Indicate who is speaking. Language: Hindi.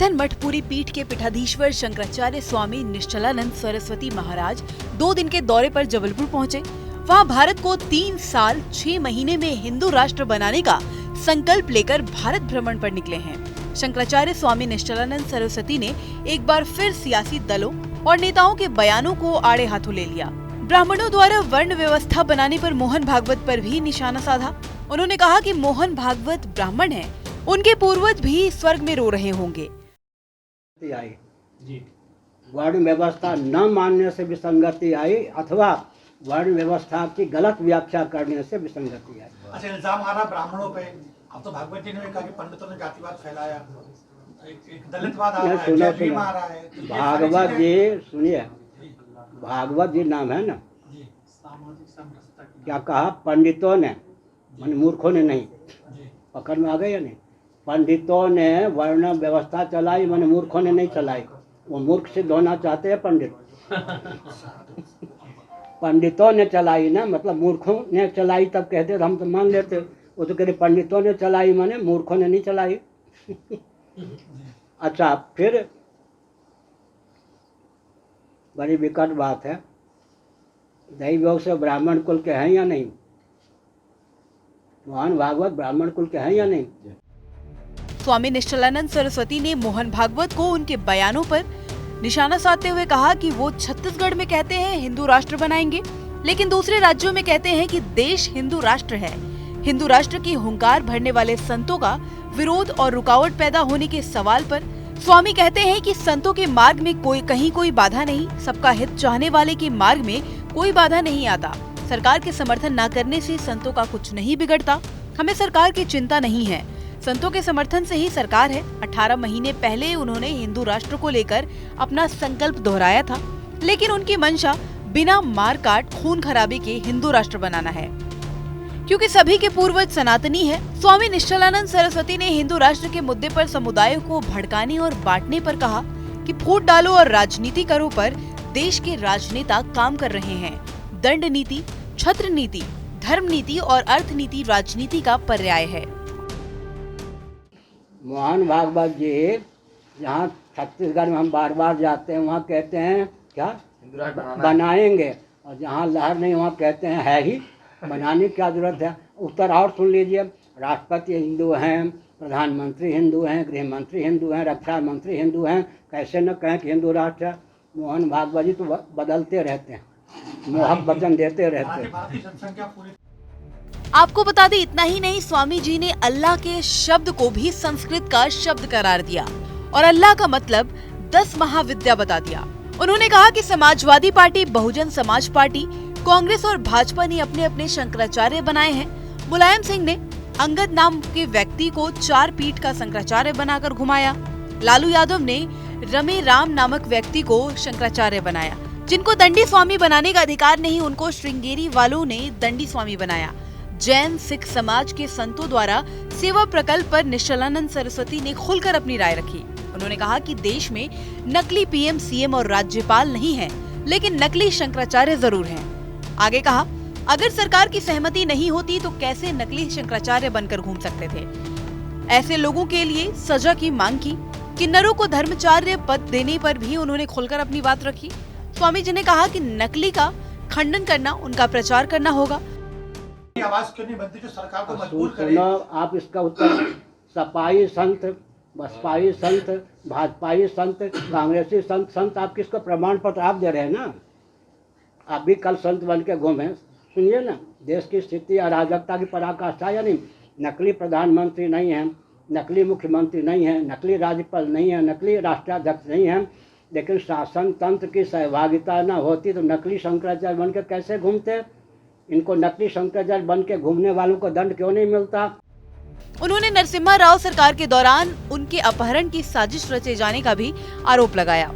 Speaker 1: गोवर्धन मठपुरी पीठ के पीठाधीश्वर शंकराचार्य स्वामी निश्चलानंद सरस्वती महाराज 2 दिन के दौरे पर जबलपुर पहुंचे। वहां भारत को 3 साल 6 महीने में हिंदू राष्ट्र बनाने का संकल्प लेकर भारत भ्रमण पर निकले हैं। शंकराचार्य स्वामी निश्चलानंद सरस्वती ने एक बार फिर सियासी दलों और नेताओं के बयानों को आड़े हाथों ले लिया। ब्राह्मणों द्वारा वर्ण व्यवस्था बनाने पर मोहन भागवत पर भी निशाना साधा। उन्होंने कहा कि मोहन भागवत ब्राह्मण हैं, उनके पूर्वज भी स्वर्ग में रो रहे होंगे।
Speaker 2: वर्ण व्यवस्था न मानने से विसंगति आई अथवा वर्ण व्यवस्था की गलत व्याख्या करने से विसंगति आई।
Speaker 3: अच्छा, इल्जाम आ रहा ब्राह्मणों पे। अब तो भागवत जी ने भी कहा कि पंडितों ने जातिवाद फैलाया, एक दलितवाद आ रहा है, जैनवाद आ रहा है।
Speaker 2: भागवत जी सुनिए, भागवत जी नाम है ना, क्या कहा? पंडितों ने, मान मूर्खों ने नहीं। पकड़ में आ गए या नहीं? पंडितों ने वर्ण व्यवस्था चलाई, मान मूर्खों ने नहीं चलाई। वो मूर्ख सिद्ध होना चाहते हैं पंडित। पंडितों ने चलाई ना, मतलब मूर्खों ने चलाई तब कहते तो हम तो मान लेते। वो तो कह रहे पंडितों ने चलाई, माने मूर्खों ने नहीं चलाई। अच्छा, फिर बड़ी विकट बात है, दैवयोग से ब्राह्मण कुल के हैं या नहीं? मोहन भागवत ब्राह्मण कुल के हैं या नहीं?
Speaker 1: स्वामी निश्चलानंद सरस्वती ने मोहन भागवत को उनके बयानों पर निशाना साधते हुए कहा कि वो छत्तीसगढ़ में कहते हैं हिंदू राष्ट्र बनाएंगे, लेकिन दूसरे राज्यों में कहते हैं कि देश हिंदू राष्ट्र है। हिंदू राष्ट्र की हुंकार भरने वाले संतों का विरोध और रुकावट पैदा होने के सवाल पर स्वामी कहते हैं कि संतों के मार्ग में कोई बाधा नहीं, सबका हित चाहने वाले के मार्ग में कोई बाधा नहीं आता। सरकार के समर्थन न करने से संतों का कुछ नहीं बिगड़ता, हमें सरकार की चिंता नहीं है, संतों के समर्थन से ही सरकार है। 18 महीने पहले उन्होंने हिंदू राष्ट्र को लेकर अपना संकल्प दोहराया था, लेकिन उनकी मंशा बिना मार काट खून खराबे के हिंदू राष्ट्र बनाना है, क्योंकि सभी के पूर्वज सनातनी है। स्वामी निश्चलानंद सरस्वती ने हिंदू राष्ट्र के मुद्दे पर समुदायों को भड़काने और बांटने पर कहा कि फूट डालो और राजनीति करो पर देश के राजनेता काम कर रहे हैं। दंड नीति, छत्र नीति, धर्म नीति और अर्थ नीति राजनीति का पर्याय है।
Speaker 2: मोहन भागवत जी जहाँ छत्तीसगढ़ में हम बार बार जाते हैं वहाँ कहते हैं क्या बनाएंगे, और जहाँ लहर नहीं वहाँ कहते हैं है ही, बनाने की क्या जरूरत है? उत्तर और सुन लीजिए, राष्ट्रपति हिंदू हैं, प्रधानमंत्री हिंदू हैं, गृह मंत्री हिंदू हैं, रक्षा मंत्री हिंदू हैं, कैसे न कहें कि हिंदू राष्ट्र है। मोहन भागवत जी तो बदलते रहते हैं, मोहक वचन देते रहते हैं।
Speaker 1: आपको बता दें, इतना ही नहीं, स्वामी जी ने अल्लाह के शब्द को भी संस्कृत का शब्द करार दिया और अल्लाह का मतलब 10 महाविद्या बता दिया। उन्होंने कहा कि समाजवादी पार्टी, बहुजन समाज पार्टी, कांग्रेस और भाजपा ने अपने अपने शंकराचार्य बनाए हैं। मुलायम सिंह ने अंगद नाम के व्यक्ति को 4 पीठ का शंकराचार्य बनाकर घुमाया। लालू यादव ने रमे राम नामक व्यक्ति को शंकराचार्य बनाया। जिनको दंडी स्वामी बनाने का अधिकार नहीं, उनको श्रृंगेरी वालों ने दंडी स्वामी बनाया। जैन सिख समाज के संतों द्वारा सेवा प्रकल्प पर निश्चलानंद सरस्वती ने खुलकर अपनी राय रखी। उन्होंने कहा कि देश में नकली पीएम, सीएम और राज्यपाल नहीं है, लेकिन नकली शंकराचार्य जरूर हैं। आगे कहा, अगर सरकार की सहमति नहीं होती तो कैसे नकली शंकराचार्य बनकर घूम सकते थे। ऐसे लोगों के लिए सजा की मांग की। किन्नरों को धर्माचार्य पद देने पर भी उन्होंने खुलकर अपनी बात रखी। स्वामी जी ने कहा कि नकली का खंडन करना, उनका प्रचार करना होगा।
Speaker 3: आवाज क्यों नहीं बनती जो सरकार को मजबूर करे?
Speaker 2: आप इसका उत्तर सपाई संत, बसपाई संत, भाजपाई संत, कांग्रेसी संत आप किसको प्रमाण पत्र आप दे रहे हैं ना? आप भी कल संत बन के घूमे। सुनिए ना, देश की स्थिति अराजकता की पराकाष्ठा या नहीं? नकली प्रधानमंत्री नहीं है, नकली मुख्यमंत्री नहीं है, नकली राज्यपाल नहीं है, नकली राष्ट्राध्यक्ष नहीं है, लेकिन शासन तंत्र की सहभागिता न होती तो नकली शंकराचार्य बन के कैसे घूमते? इनको नकली शंकराचार्य बन के घूमने वालों को दंड क्यों नहीं मिलता?
Speaker 1: उन्होंने नरसिम्हा राव सरकार के दौरान उनके अपहरण की साजिश रचे जाने का भी आरोप लगाया।